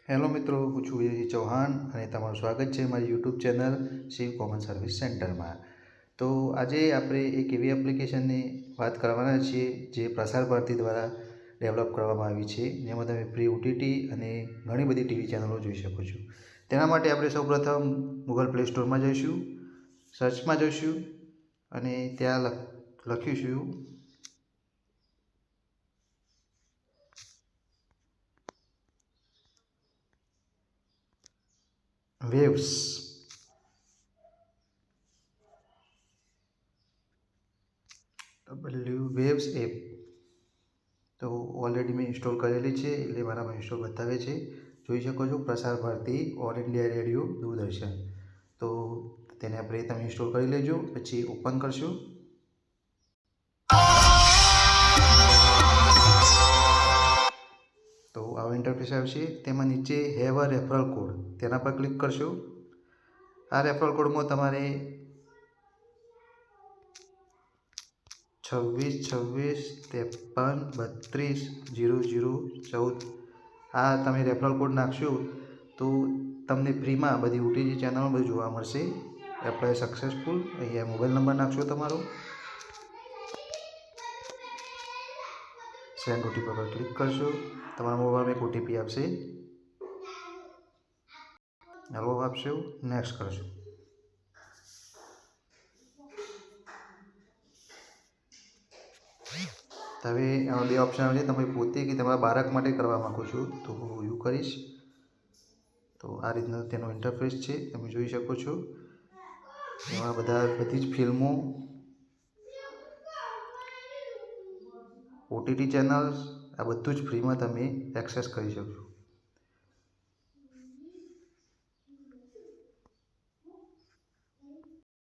Hello મિત્રો, હું છું વિજય ચૌહાણ અને તમારું સ્વાગત છે મારી YouTube channel Shiv common service સેન્ટરમાં. તો આજે આપણે એક એવી એપ્લિકેશનની વાત કરવાના છીએ જે પ્રસાર ભારતી દ્વારા ડેવલપ કરવામાં આવી છે, જેમાં તમે ફ્રી ઓટીટી અને ઘણી બધી ટીવી ચેનલો જોઈ શકો છો. તેના માટે આપણે સૌપ્રથમ ગૂગલ પ્લે સ્ટોરમાં જઈશું, સર્ચમાં જઈશું અને ત્યાં લખીશું વેવ્સ. વેવ્સ એપ તો ઓલરેડી મેં ઇન્સ્ટોલ કરેલી છે, એટલે મારામાં ઇન્સ્ટોલ બતાવે છે. જોઈ શકો છો Prasar Bharati All India Radio Doordarshan. તો તેને આપણે તમે ઇન્સ્ટોલ કરી લેજો, પછી ઓપન કરશો. તો આવો ઇન્ટરફેસ આવશે. તેમાં નીચે હેવ અ રેફરલ કોડ તેના પર ક્લિક કરશો. આ રેફરલ કોડમાં તમારે 262653320014 આ તમે રેફરલ કોડ નાખશો તો તમને ફ્રીમાં બધી ઓટીટી ચેનલો બધું જોવા મળશે. Apply successful. અહીંયા મોબાઈલ નંબર નાખશો તમારો, સેન્ડ ઓટીપી પર ક્લિક કરશો. તમારા મોબાઈલમાં એક ઓટીપી આપશે, હેલો આપશો, નેક્સ્ટ કરશો. હવે આમાં બે ઓપ્શન આવે છે, તમે પોતે કે તમારા બાળક માટે કરવા માગો છો. તો હું એવું કરીશ. તો આ રીતના તેનો ઇન્ટરફેસ છે, તમે જોઈ શકો છો. એમાં બધી જ ફિલ્મો, ઓટીટી ચેનલ્સ આ બધું જ ફ્રીમાં તમે એક્સેસ કરી શકો.